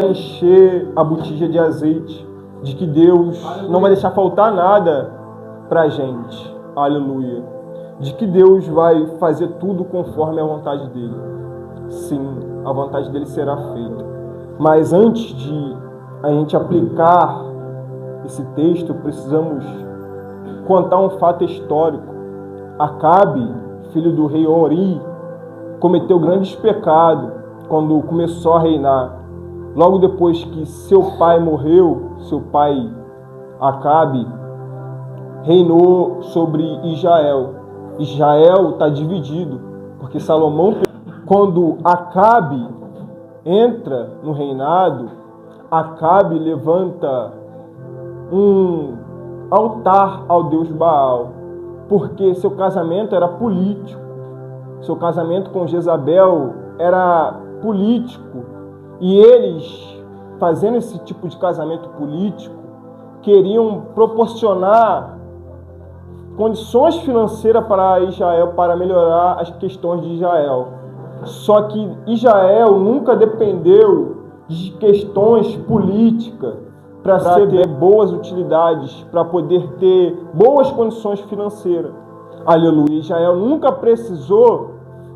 encher a botija de azeite, de que Deus não vai deixar faltar nada para a gente. Aleluia. De que Deus vai fazer tudo conforme a vontade dele. Sim, a vontade dele será feita. Mas antes de a gente aplicar esse texto, precisamos contar um fato histórico. Acabe, filho do rei Ori, cometeu grandes pecados quando começou a reinar. Logo depois que seu pai morreu, seu pai Acabe reinou sobre Israel. Israel está dividido, porque Salomão, quando Acabe entra no reinado, Acabe levanta um altar ao deus Baal, porque seu casamento era político, seu casamento com Jezabel era político, e eles, fazendo esse tipo de casamento político, queriam proporcionar condições financeiras para Israel, para melhorar as questões de Israel. Só que Israel nunca dependeu de questões políticas para ter boas utilidades, para poder ter boas condições financeiras. Aleluia. Israel nunca precisou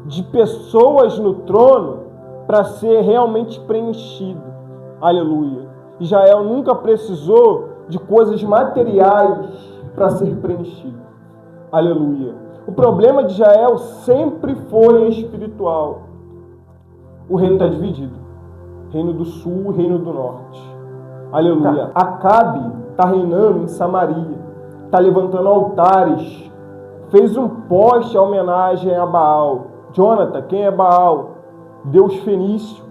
de pessoas no trono para ser realmente preenchido. Aleluia. Israel nunca precisou de coisas materiais para ser preenchido. Aleluia. O problema de Israel sempre foi espiritual. O reino está dividido. Reino do sul e reino do norte. Aleluia. Acabe está reinando em Samaria. Está levantando altares. Fez um poste em homenagem a Baal. Jonathan, quem é Baal? Deus fenício,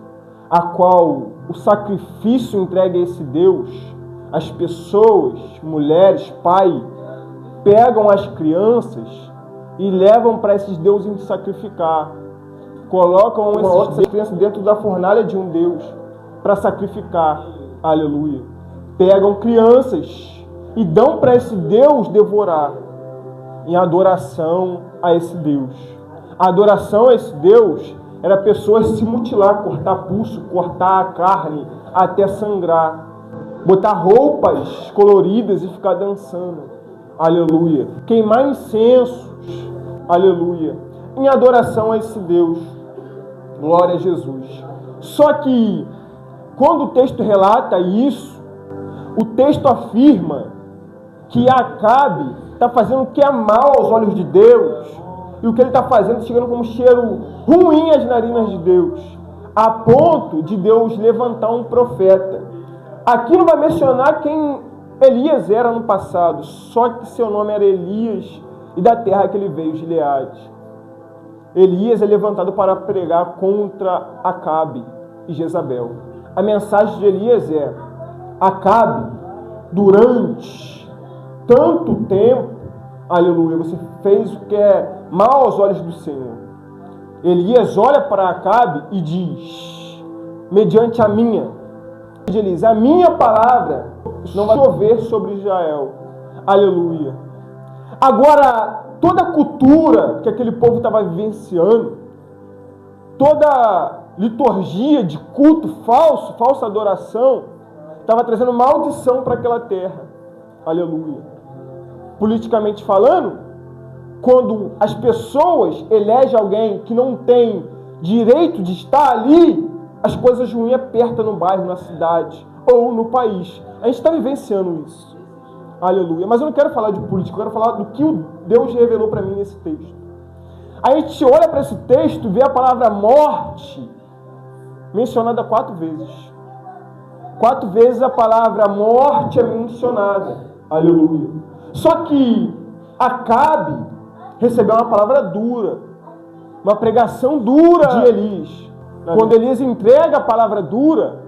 a qual o sacrifício entregue a esse Deus, as pessoas, mulheres, pai, pegam as crianças e levam para esses deuses sacrificar. Colocam essas crianças dentro da fornalha de um Deus para sacrificar. Aleluia. Pegam crianças e dão para esse Deus devorar em adoração a esse Deus. A adoração a esse Deus era pessoas se mutilar, cortar pulso, cortar a carne até sangrar, botar roupas coloridas e ficar dançando. Aleluia. Queimar incensos. Aleluia. Em adoração a esse Deus. Glória a Jesus. Só que, quando o texto relata isso, o texto afirma que Acabe está fazendo o que é mal aos olhos de Deus, e o que ele está fazendo chegando como cheiro ruim às narinas de Deus, a ponto de Deus levantar um profeta. Aqui não vai mencionar quem Elias era no passado, só que seu nome era Elias e da terra que ele veio, Gileade. Elias é levantado para pregar contra Acabe e Jezabel. A mensagem de Elias é: Acabe, durante tanto tempo, aleluia, você fez o que é mal aos olhos do Senhor. Elias olha para Acabe e diz: mediante a minha palavra não vai chover sobre Israel. Aleluia. Agora, toda a cultura que aquele povo estava vivenciando, toda liturgia de culto falso, falsa adoração, estava trazendo maldição para aquela terra. Aleluia. Politicamente falando, quando as pessoas elegem alguém que não tem direito de estar ali, as coisas ruins apertam no bairro, na cidade ou no país. A gente está vivenciando isso. Aleluia. Mas eu não quero falar de política, eu quero falar do que Deus revelou para mim nesse texto. A gente olha para esse texto e vê a palavra morte mencionada 4 vezes. 4 vezes a palavra morte é mencionada. Aleluia. Só que Acabe recebeu uma palavra dura, uma pregação dura de Elias. Quando Elias entrega a palavra dura,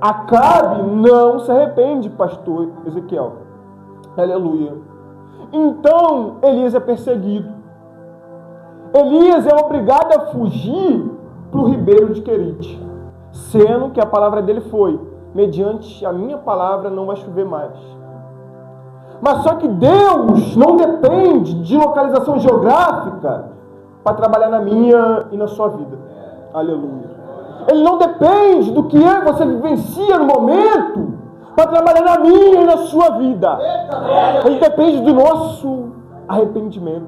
Acabe não se arrepende, pastor Ezequiel. Aleluia. Então, Elias é perseguido. Elias é obrigado a fugir para o ribeiro de Querite, sendo que a palavra dele foi: mediante a minha palavra não vai chover mais. Mas só que Deus não depende de localização geográfica para trabalhar na minha e na sua vida. Aleluia. Ele não depende do que eu e você vivencia no momento para trabalhar na minha e na sua vida. Ele depende do nosso arrependimento,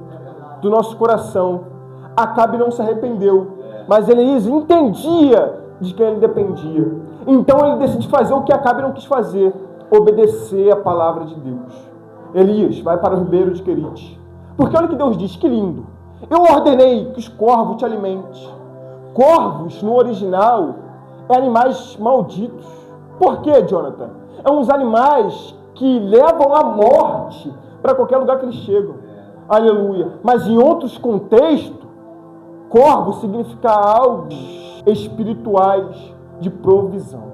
do nosso coração. Acabe não se arrependeu, mas Elias entendia de quem ele dependia. Então ele decide fazer o que Acabe não quis fazer, obedecer a palavra de Deus. Elias, vai para o ribeiro de Querite. Porque olha o que Deus diz, que lindo. Eu ordenei que os corvos te alimentem. Corvos, no original, é animais malditos. Por quê, Jonathan? É uns animais que levam a morte para qualquer lugar que eles chegam. Aleluia. Mas em outros contextos, corvo significa algo espirituais de provisão.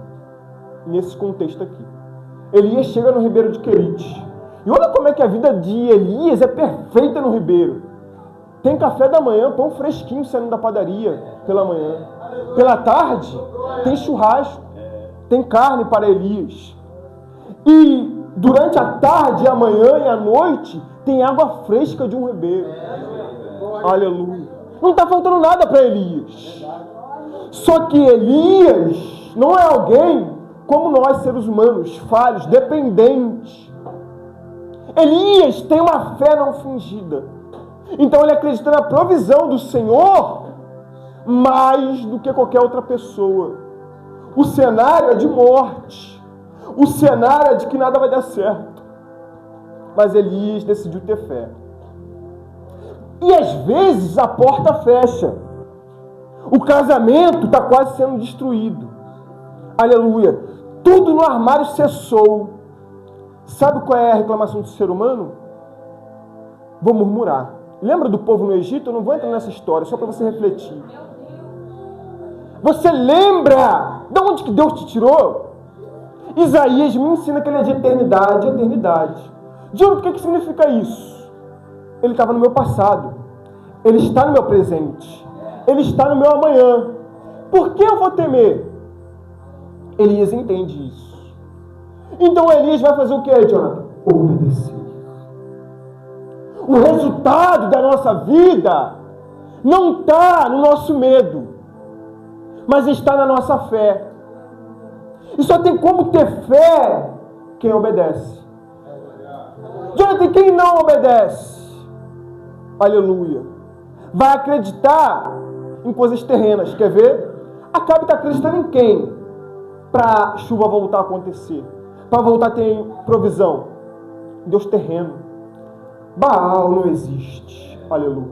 Nesse contexto aqui. Elias chega no ribeiro de Querite. E olha como é que a vida de Elias é perfeita no ribeiro. Tem café da manhã, pão fresquinho saindo da padaria pela manhã. Pela tarde, tem churrasco, tem carne para Elias. E durante a tarde, a manhã e a noite, tem água fresca de um ribeiro. Aleluia. Não está faltando nada para Elias. Só que Elias não é alguém como nós, seres humanos, falhos, dependentes. Elias tem uma fé não fingida. Então ele acredita na provisão do Senhor mais do que qualquer outra pessoa. O cenário é de morte. O cenário é de que nada vai dar certo. Mas Elias decidiu ter fé. E às vezes a porta fecha. O casamento está quase sendo destruído. Aleluia. Tudo no armário cessou. Sabe qual é a reclamação do ser humano? Vou murmurar. Lembra do povo no Egito? Eu não vou entrar nessa história, só para você refletir. Você lembra de onde que Deus te tirou? Isaías me ensina que ele é de eternidade a eternidade. Diogo, o que significa isso? Ele estava no meu passado. Ele está no meu presente. Ele está no meu amanhã. Por que eu vou temer? Elias entende isso. Então Elias vai fazer o que, Jonathan? Obedecer. O resultado da nossa vida não está no nosso medo, mas está na nossa fé. E só tem como ter fé quem obedece. Jonathan, quem não obedece? Aleluia. Vai acreditar em coisas terrenas. Quer ver? Acabe está acreditando em quem? Para a chuva voltar a acontecer. Para voltar a ter provisão. Deus terreno. Baal não existe. Aleluia.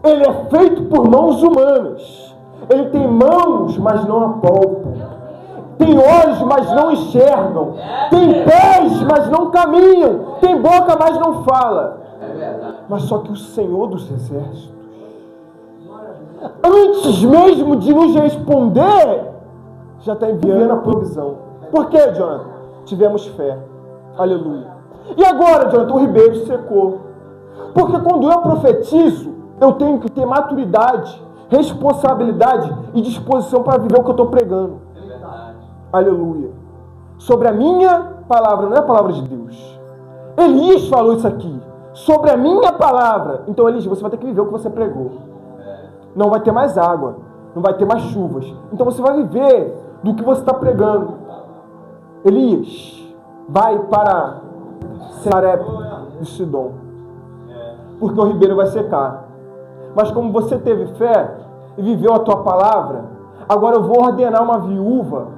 Ele é feito por mãos humanas. Ele tem mãos, mas não apalpam. Tem olhos, mas não enxergam. Tem pés, mas não caminham. Tem boca, mas não fala. Mas só que o Senhor dos Exércitos, antes mesmo de nos responder, já está enviando a provisão. Por quê, Jonathan? Tivemos fé. Aleluia. E agora, Jonathan, o ribeiro secou. Porque quando eu profetizo, eu tenho que ter maturidade, responsabilidade e disposição para viver o que eu estou pregando. Aleluia. Sobre a minha palavra, não é a palavra de Deus. Elias falou isso aqui. Sobre a minha palavra. Então, Elias, você vai ter que viver o que você pregou. Não vai ter mais água. Não vai ter mais chuvas. Então, você vai viver do que você está pregando. Elias, vai para Sarepta de Sidom. Porque o ribeiro vai secar. Mas como você teve fé e viveu a tua palavra, agora eu vou ordenar uma viúva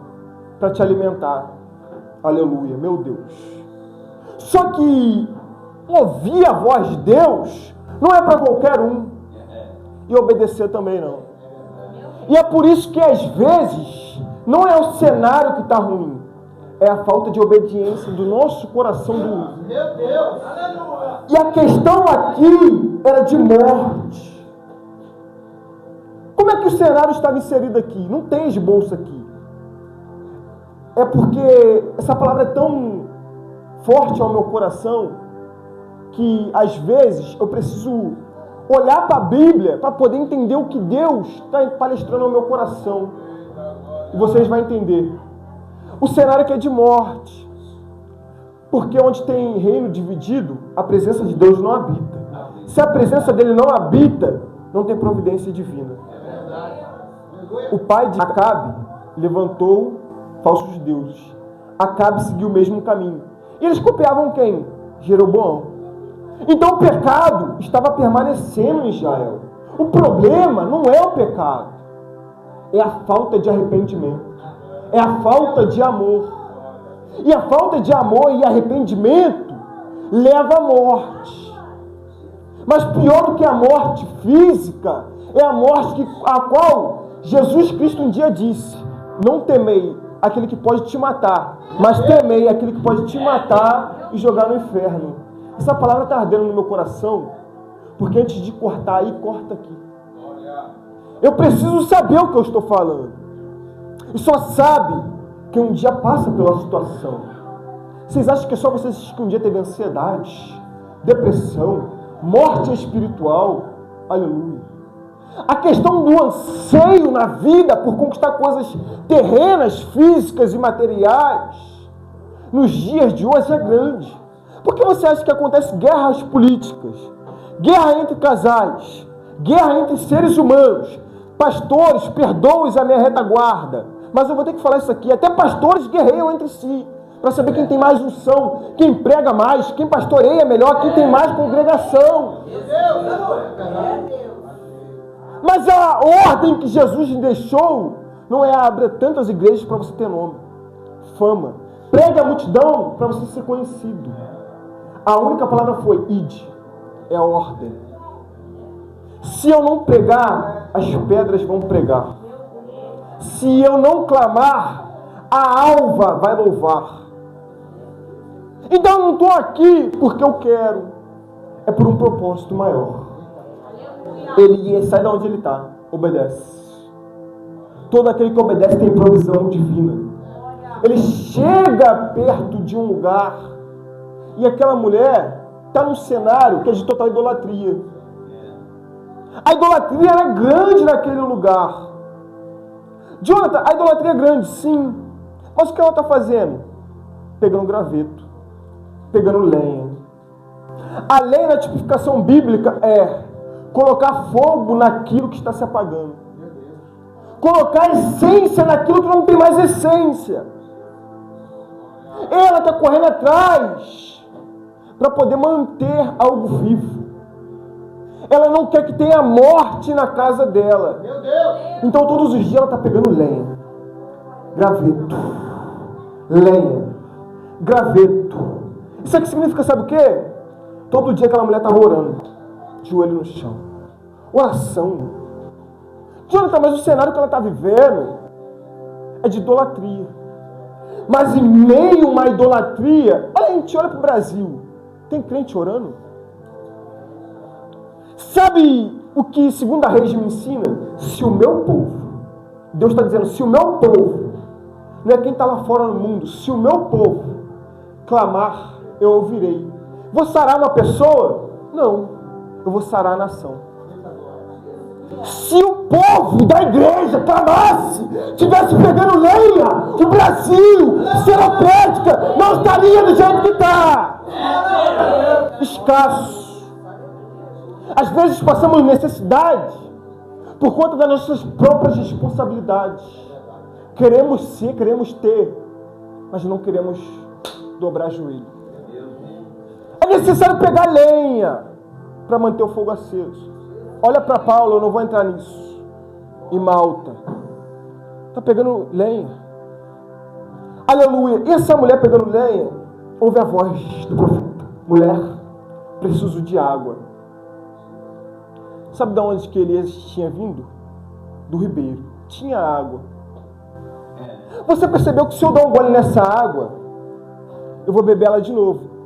para te alimentar. Aleluia, meu Deus. Só que ouvir a voz de Deus não é para qualquer um. E obedecer também não. E é por isso que às vezes não é o cenário que está ruim. É a falta de obediência do nosso coração do... Meu Deus! Aleluia! E a questão aqui era de morte. Como é que o cenário estava inserido aqui? Não tem esboço aqui. É porque essa palavra é tão forte ao meu coração que às vezes eu preciso olhar para a Bíblia para poder entender o que Deus está palestrando ao meu coração. E vocês vão entender. O cenário aqui é de morte. Porque onde tem reino dividido, a presença de Deus não habita. Se a presença dele não habita, não tem providência divina. O pai de Acabe levantou falsos deuses. Acabe seguiu o mesmo caminho. E eles copiavam quem? Jeroboão. Então o pecado estava permanecendo em Israel. O problema não é o pecado, é a falta de arrependimento, é a falta de amor. E a falta de amor e arrependimento leva à morte. Mas pior do que a morte física é a morte a qual Jesus Cristo um dia disse: não temei aquele que pode te matar, mas temei aquele que pode te matar e jogar no inferno. Essa palavra está ardendo no meu coração, porque antes de cortar aí, corta aqui. Eu preciso saber o que eu estou falando. E só sabe quem um dia passa pela situação. Vocês acham que é só vocês que um dia teve ansiedade, depressão, morte espiritual? Aleluia. A questão do anseio na vida por conquistar coisas terrenas, físicas e materiais, nos dias de hoje é grande. Por que você acha que acontece guerras políticas, guerra entre casais, guerra entre seres humanos? Pastores, perdoem a minha retaguarda, mas eu vou ter que falar isso aqui. Até pastores guerreiam entre si, para saber quem tem mais unção, quem prega mais, quem pastoreia melhor, quem tem mais congregação. Mas a ordem que Jesus deixou não é abrir tantas igrejas para você ter nome, fama. Pregue a multidão para você ser conhecido. A única palavra foi ide, é a ordem. Se eu não pregar, as pedras vão pregar. Se eu não clamar, a alva vai louvar. Então eu não estou aqui porque eu quero, é por um propósito maior. Ele sai de onde ele está, obedece. Todo aquele que obedece tem provisão divina. Ele chega perto de um lugar e aquela mulher está num cenário que é de total idolatria. A idolatria era grande naquele lugar. Jonathan, a idolatria é grande, sim. Mas o que ela está fazendo? Pegando graveto, pegando lenha. A lei na tipificação bíblica é colocar fogo naquilo que está se apagando. Colocar essência naquilo que não tem mais essência. Ela está correndo atrás para poder manter algo vivo. Ela não quer que tenha morte na casa dela. Então todos os dias ela está pegando lenha, graveto, lenha, graveto. Isso aqui significa, sabe o quê? Todo dia aquela mulher estava orando, de joelho no chão. Oração. Jonathan, mas o cenário que ela está vivendo é de idolatria. Mas em meio a uma idolatria, olha, a gente olha para o Brasil, tem crente orando? Sabe o que Segunda Reis me ensina? Se o meu povo, Deus está dizendo, se o meu povo, não é quem está lá fora no mundo, se o meu povo clamar, eu ouvirei. Vou sarar uma pessoa? Não, eu vou sarar a nação. Se o povo da igreja clamasse, tivesse pegando lenha, o Brasil, seropédica, não estaria do jeito que está. Escasso. Às vezes passamos necessidade por conta das nossas próprias responsabilidades. Queremos ser, queremos ter, mas não queremos dobrar joelho. É necessário pegar lenha para manter o fogo aceso. Olha para Paulo, eu não vou entrar nisso. Em Malta. Está pegando lenha. Aleluia. E essa mulher pegando lenha, ouve a voz do profeta. Mulher, preciso de água. Sabe de onde que Elias tinha vindo? Do ribeiro. Tinha água. Você percebeu que se eu dar um gole nessa água, eu vou beber ela de novo.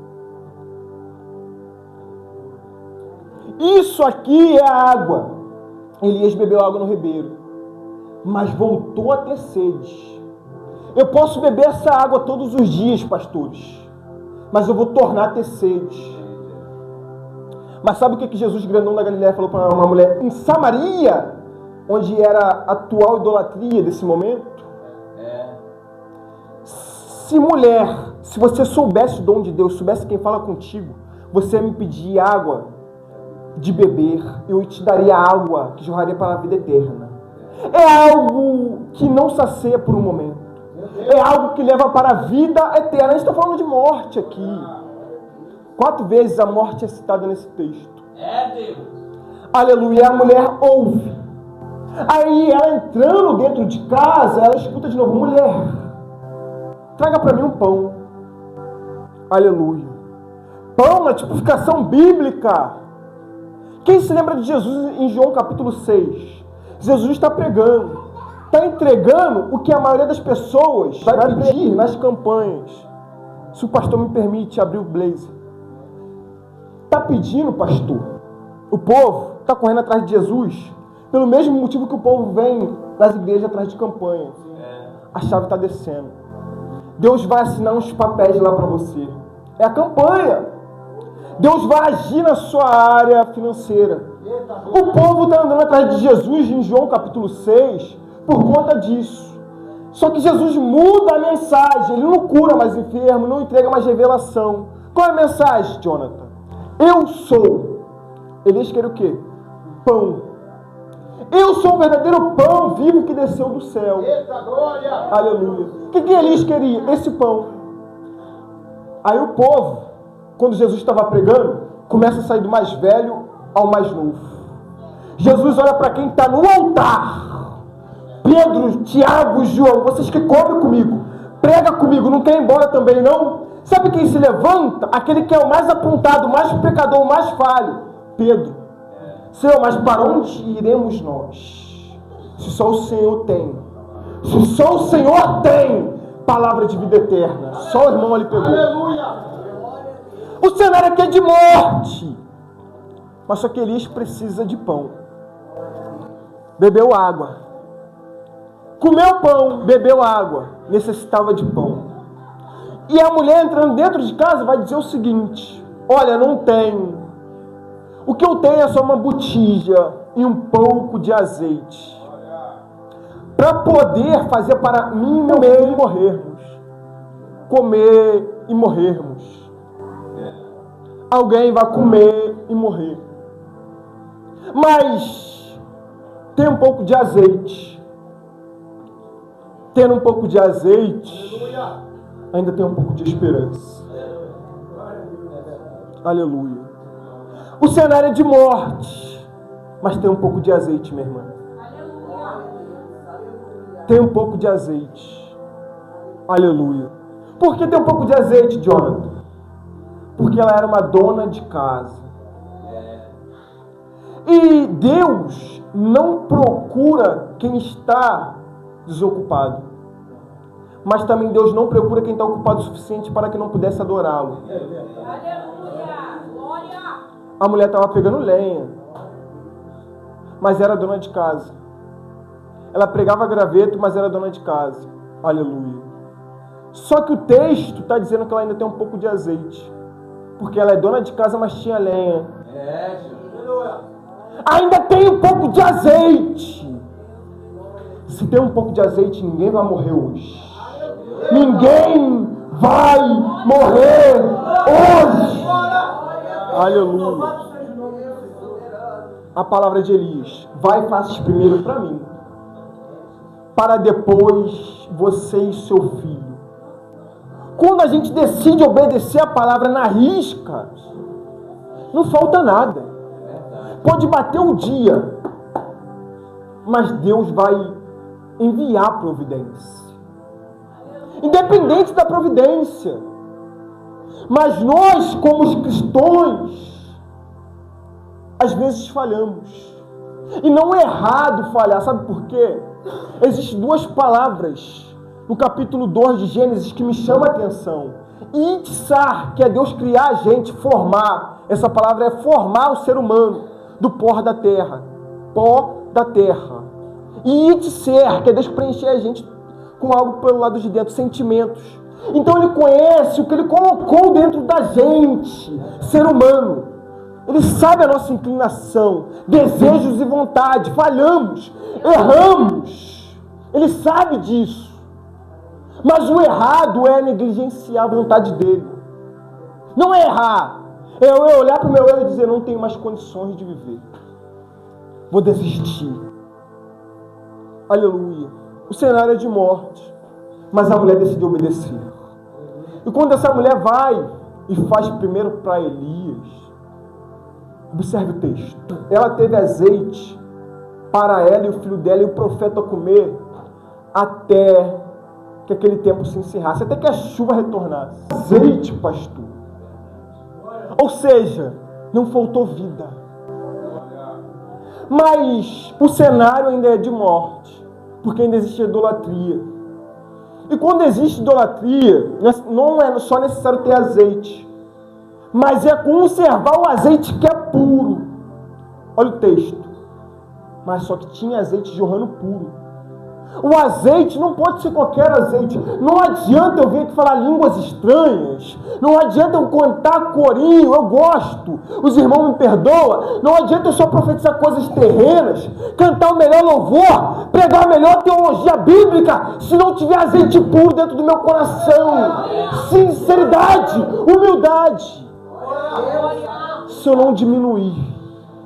Isso aqui é a água. Elias bebeu água no ribeiro, mas voltou a ter sede. Eu posso beber essa água todos os dias, pastores, mas eu vou tornar a ter sede. Mas sabe o que Jesus, grandão da Galileia, falou para uma mulher em Samaria, onde era a atual idolatria desse momento? Se mulher, se você soubesse o dom de Deus, soubesse quem fala contigo, você ia me pedir água de beber, eu te daria água que jorraria para a vida eterna. É algo que não sacia por um momento. É algo que leva para a vida eterna. A gente está falando de morte aqui. 4 vezes a morte é citada nesse texto. Deus. Aleluia. A mulher ouve. Aí ela entrando dentro de casa, ela escuta de novo: mulher, traga para mim um pão. Aleluia. Pão na tipificação bíblica. Quem se lembra de Jesus em João capítulo 6? Jesus está pregando, está entregando o que a maioria das pessoas vai pedir nas campanhas. Se o pastor me permite abrir o blazer. Está pedindo, pastor. O povo está correndo atrás de Jesus pelo mesmo motivo que o povo vem das igrejas atrás de campanhas. A chave está descendo. Deus vai assinar uns papéis lá para você. É a campanha. Deus vai agir na sua área financeira. O povo está andando atrás de Jesus em João capítulo 6 por conta disso. Só que Jesus muda a mensagem. Ele não cura mais enfermo, não entrega mais revelação. Qual é a mensagem, Jonathan? Eu sou. Elias queria o quê? Pão. Eu sou o verdadeiro pão vivo que desceu do céu. Eita glória! Aleluia. O que Elias queria? Esse pão. Aí o povo, quando Jesus estava pregando, começa a sair do mais velho ao mais novo. Jesus olha para quem está no altar. Pedro, Tiago, João, vocês que comem comigo, prega comigo, não quer ir embora também não? Sabe quem se levanta? Aquele que é o mais apontado, o mais pecador, o mais falho. Pedro. Senhor, mas para onde iremos nós? Se só o Senhor tem. Se só o Senhor tem palavra de vida eterna. Só o irmão ali pegou. Aleluia! O cenário aqui é de morte. Mas só que Elias precisa de pão. Bebeu água. Comeu pão, bebeu água. Necessitava de pão. E a mulher entrando dentro de casa vai dizer o seguinte: olha, não tenho. O que eu tenho é só uma botija e um pouco de azeite. Para poder fazer para mim comer e morrermos. Comer e morrermos. Alguém vai comer e morrer. Mas tem um pouco de azeite. Tendo um pouco de azeite, ainda tem um pouco de esperança. Aleluia. O cenário é de morte, mas tem um pouco de azeite, minha irmã. Tem um pouco de azeite. Aleluia. Por que tem um pouco de azeite, Jonathan? Porque ela era uma dona de casa. E Deus não procura quem está desocupado. Mas também Deus não procura quem está ocupado o suficiente para que não pudesse adorá-lo. A mulher estava pegando lenha, mas era dona de casa. Ela pregava graveto, mas era dona de casa. Aleluia. Só que o texto está dizendo que ela ainda tem um pouco de azeite. Porque ela é dona de casa, mas tinha lenha. Ainda tem um pouco de azeite. Se tem um pouco de azeite, ninguém vai morrer hoje. Ninguém vai morrer hoje. Aleluia. A palavra de Elias: vai e faça primeiro para mim, para depois você e seu filho. Quando a gente decide obedecer a palavra na risca, não falta nada. Pode bater o dia, mas Deus vai enviar a providência. Independente da providência. Mas nós, como os cristãos, às vezes falhamos. E não é errado falhar, sabe por quê? Existem 2 palavras no capítulo 2 de Gênesis que me chamam a atenção. Itzar, que é Deus criar a gente, formar. Essa palavra é formar o ser humano do pó da terra. Pó da terra. E Itzer, que é Deus preencher a gente com algo pelo lado de dentro, sentimentos. Então ele conhece o que ele colocou dentro da gente, ser humano. Ele sabe a nossa inclinação, desejos e vontade. Falhamos, erramos. Ele sabe disso. Mas o errado é negligenciar a vontade dele. Não é errar. É eu olhar para o meu erro e dizer: não tenho mais condições de viver. Vou desistir. Aleluia. O cenário é de morte, mas a mulher decidiu obedecer. E quando essa mulher vai e faz primeiro para Elias, observe o texto. Ela teve azeite para ela e o filho dela e o profeta comer até que aquele tempo se encerrasse, até que a chuva retornasse. Azeite, pastor. Ou seja, não faltou vida. Mas o cenário ainda é de morte, porque ainda existe idolatria. E quando existe idolatria, não é só necessário ter azeite, mas é conservar o azeite que é puro. Olha o texto. Mas só que tinha azeite jorrando puro. O azeite não pode ser qualquer azeite. Não adianta eu vir aqui falar línguas estranhas. Não adianta eu cantar corinho, eu gosto. Os irmãos me perdoam. Não adianta eu só profetizar coisas terrenas, cantar o melhor louvor, pregar a melhor teologia bíblica, se não tiver azeite puro dentro do meu coração. Sinceridade, humildade. Se eu não diminuir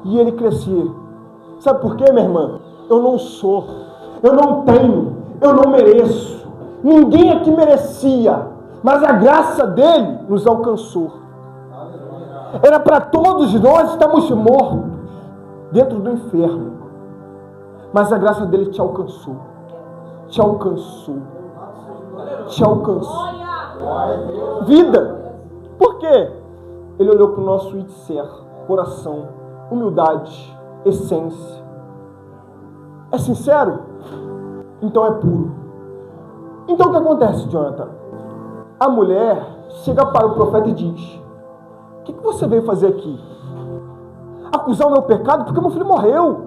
e ele crescer. Sabe por quê, minha irmã? Eu não sou. Eu não tenho, eu não mereço. Ninguém aqui merecia, mas a graça dele nos alcançou. Era para todos nós estarmos mortos dentro do inferno, mas a graça dele te alcançou. Te alcançou. Te alcançou. Vida. Por quê? Ele olhou para o nosso itser, coração, humildade, essência. É sincero? Então é puro. Então o que acontece, Jonathan? A mulher chega para o profeta e diz: o que você veio fazer aqui? Acusar o meu pecado? Porque meu filho morreu.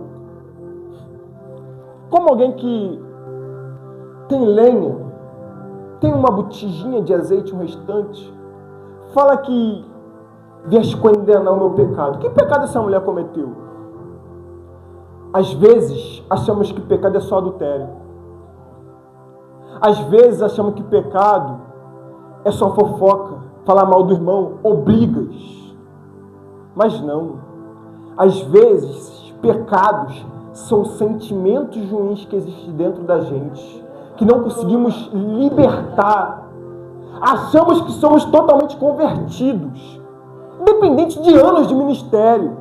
Como alguém que tem lenha, tem uma botijinha de azeite, um restante, fala que vieste condenar o meu pecado. Que pecado essa mulher cometeu? Às vezes, achamos que pecado é só adultério. Às vezes, achamos que pecado é só fofoca, falar mal do irmão, ou brigas. Mas não. Às vezes, pecados são sentimentos ruins que existem dentro da gente, que não conseguimos libertar. Achamos que somos totalmente convertidos, independente de anos de ministério.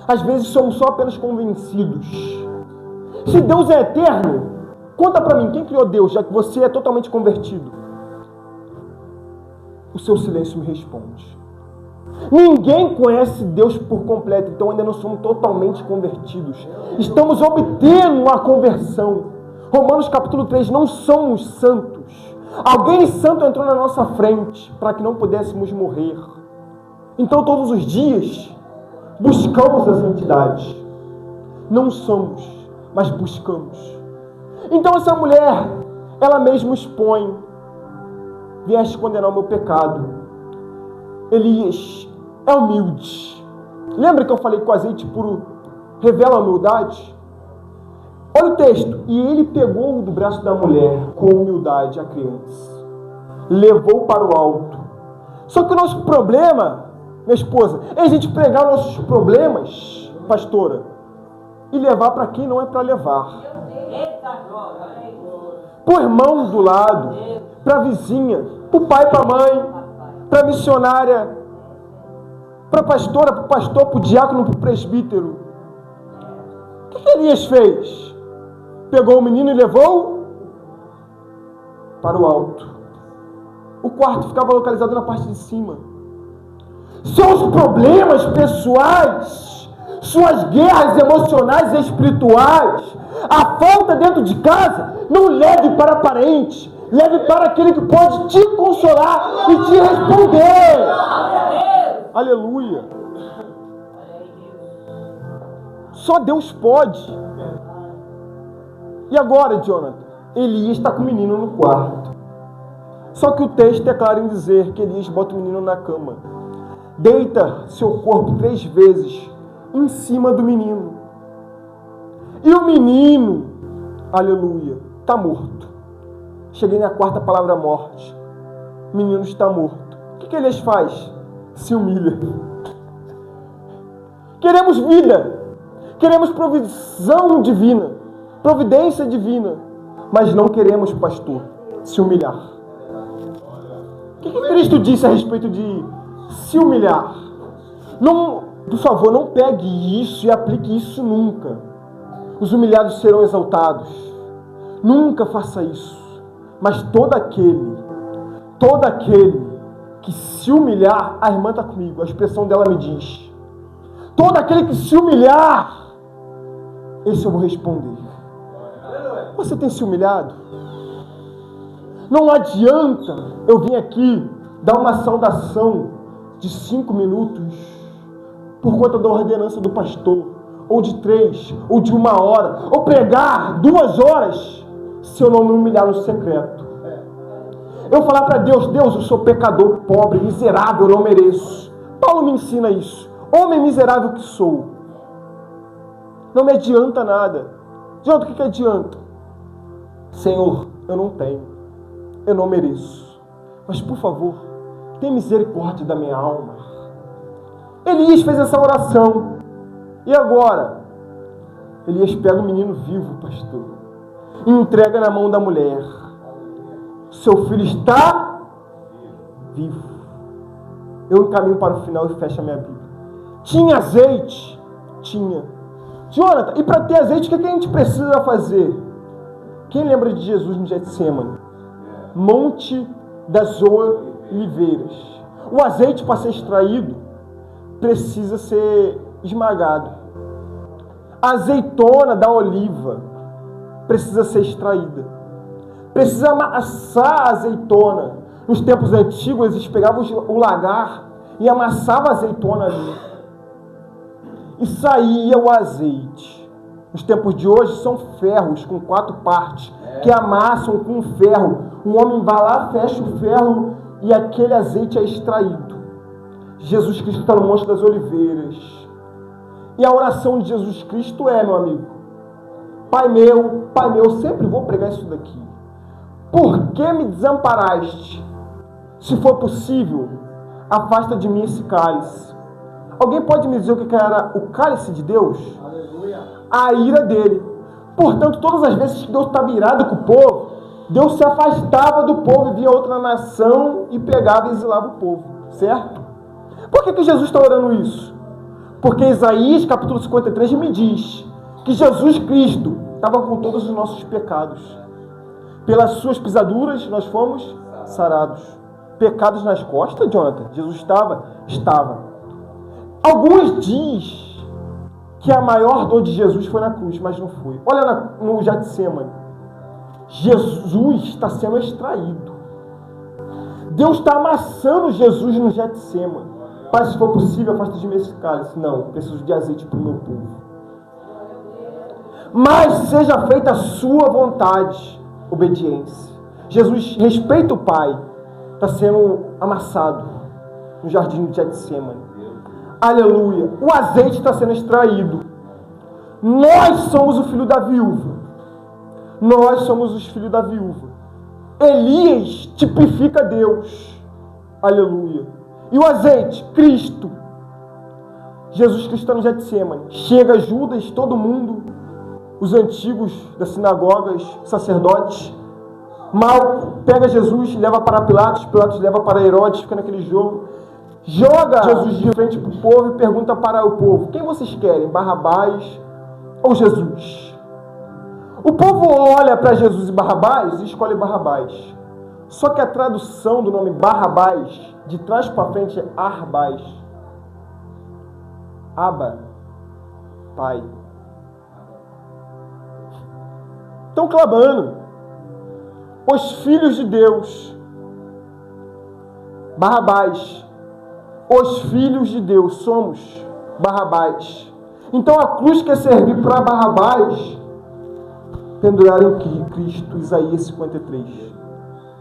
Às vezes somos só apenas convencidos. Se Deus é eterno, conta para mim, quem criou Deus, já que você é totalmente convertido? O seu silêncio me responde. Ninguém conhece Deus por completo, então ainda não somos totalmente convertidos. Estamos obtendo a conversão. Romanos capítulo 3, não somos santos. Alguém santo entrou na nossa frente para que não pudéssemos morrer. Então todos os dias buscamos a santidade. Não somos, mas buscamos. Então essa mulher, ela mesma expõe: vieste condenar o meu pecado. Elias é humilde. Lembra que eu falei que o azeite puro revela a humildade? Olha o texto. E ele pegou do braço da mulher com humildade a criança, levou para o alto. Só que o nosso problema, minha esposa, é a gente pregar nossos problemas, pastora, e levar para quem não é para levar. Para o irmão do lado, para a vizinha, para o pai, para a mãe, para a missionária, para a pastora, para o pastor, para o diácono, para o presbítero. O que Elias fez? Pegou o menino e levou para o alto. O quarto ficava localizado na parte de cima. Seus problemas pessoais, suas guerras emocionais e espirituais, a falta dentro de casa, não leve para parente, leve para aquele que pode te consolar e te responder. Aleluia. Só Deus pode. E agora, Jonathan? Elias está com o menino no quarto. Só que o texto é claro em dizer que Elias bota o menino na cama, deita seu corpo 3 vezes em cima do menino. E o menino, aleluia, está morto. Cheguei na quarta palavra, morte. O menino está morto. O que Elias faz? Se humilha. Queremos vida. Queremos provisão divina. providência divina. Mas não queremos, pastor, se humilhar. O que Cristo disse a respeito de se humilhar? Não, por favor, não pegue isso e aplique isso nunca. Os humilhados serão exaltados. Nunca faça isso. Mas todo aquele que se humilhar, a irmã está comigo, a expressão dela me diz, todo aquele que se humilhar, esse eu vou responder. Você tem se humilhado? Não adianta eu vir aqui dar uma saudação de 5 minutos por conta da ordenança do pastor, ou de 3, ou de 1 hora, ou pregar 2 horas, se eu não me humilhar no secreto. Eu falar para Deus, Deus, eu sou pecador, pobre, miserável, eu não mereço. Paulo me ensina isso. Homem miserável que sou. Não me adianta nada. Adianta, o que adianta? Senhor, eu não tenho. Eu não mereço. Mas, por favor, tenha misericórdia da minha alma. Elias fez essa oração. E agora? Elias pega o menino vivo, pastor, e entrega na mão da mulher. Seu filho está vivo. Eu encaminho para o final e fecho a minha Bíblia. Tinha azeite? Tinha. Jonathan, e para ter azeite, o que a gente precisa fazer? Quem lembra de Jesus no Getsemane? Monte das Oliveiras. O azeite, para ser extraído, precisa ser esmagado. A azeitona da oliva precisa ser extraída. Precisa amassar a azeitona. Nos tempos antigos, eles pegavam o lagar e amassavam a azeitona ali. E saía o azeite. Nos tempos de hoje, são ferros com 4 partes, que amassam com ferro. Um homem vai lá, fecha o ferro e aquele azeite é extraído. Jesus Cristo está no Monte das Oliveiras. E a oração de Jesus Cristo é, meu amigo, Pai meu, sempre vou pregar isso daqui. Por que me desamparaste? Se for possível, afasta de mim esse cálice. Alguém pode me dizer o que era o cálice de Deus? Aleluia. A ira dele. Portanto, todas as vezes que Deus estava irado com o povo, Deus se afastava do povo e via outra nação e pegava e exilava o povo. Certo? Por que Jesus está orando isso? Porque Isaías, capítulo 53, me diz que Jesus Cristo estava com todos os nossos pecados. Pelas suas pisaduras nós fomos sarados. Pecados nas costas, Jonathan? Jesus estava? Estava. Alguns dizem que a maior dor de Jesus foi na cruz, mas não foi. Olha no Getsemane. Jesus está sendo extraído. Deus está amassando Jesus no Getsemane. Pai, se for possível, afasta de mim esse cálice. Não, preciso de azeite para o meu povo. Mas seja feita a sua vontade. Obediência. Jesus respeita o Pai. Está sendo amassado no jardim de Getsemane. Aleluia. O azeite está sendo extraído. Nós somos o filho da viúva. Nós somos os filhos da viúva. Elias tipifica Deus. Aleluia. E o azeite? Cristo. Jesus Cristo está no Getsemane. Chega Judas, todo mundo, os antigos das sinagogas, sacerdotes. Malco pega Jesus, leva para Pilatos, Pilatos leva para Herodes, fica naquele jogo. Joga Jesus de frente para o povo e pergunta para o povo: quem vocês querem, Barrabás ou Jesus? O povo olha para Jesus e Barrabás e escolhe Barrabás. Só que a tradução do nome Barrabás, de trás para frente, é Arbás. Abba, Pai. Estão clamando. Os filhos de Deus. Barrabás. Os filhos de Deus somos Barrabás. Então a cruz quer servir para Barrabás pendurar em Cristo, Isaías 53.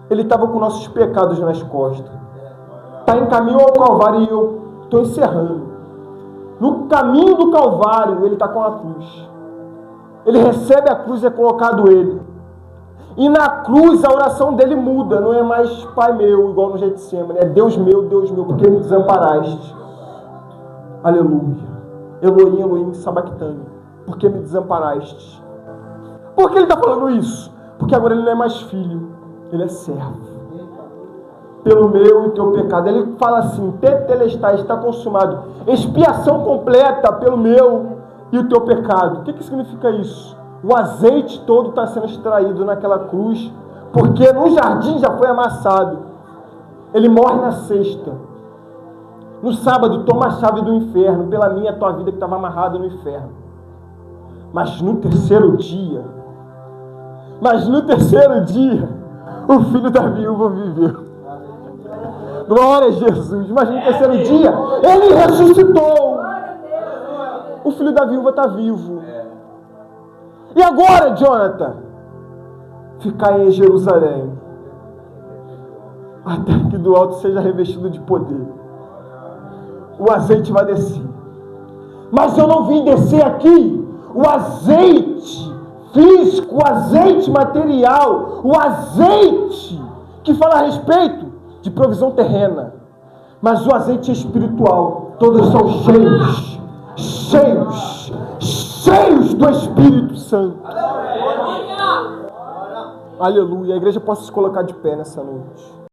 Ele estava com nossos pecados nas costas. Está em caminho ao Calvário e eu estou encerrando. No caminho do Calvário, ele está com a cruz. Ele recebe a cruz e é colocado ele. E na cruz a oração dele muda. Não é mais Pai meu, igual no Getsemane. É Deus meu, porque me desamparaste. Aleluia. Elohim, Elohim, sabachthani. Porque me desamparaste. Por que ele está falando isso? Porque agora ele não é mais filho, ele é servo. Pelo meu e teu pecado. Ele fala assim, tetelestai, está consumado. Expiação completa pelo meu e o teu pecado. O que significa isso? O azeite todo está sendo extraído naquela cruz, porque no jardim já foi amassado. Ele morre na sexta. No sábado toma a chave do inferno, pela minha e tua vida que estava amarrada no inferno. Mas no terceiro dia, o filho da viúva viveu. Glória a Jesus. Mas no terceiro dia, ele ressuscitou. O filho da viúva está vivo. E agora, Jonathan? Ficar em Jerusalém, até que do alto seja revestido de poder. O azeite vai descer. Mas eu não vim descer aqui o azeite físico, o azeite material, o azeite que fala a respeito de provisão terrena, mas o azeite espiritual. Todos são cheios do Espírito Santo. Aleluia. A igreja possa se colocar de pé nessa noite.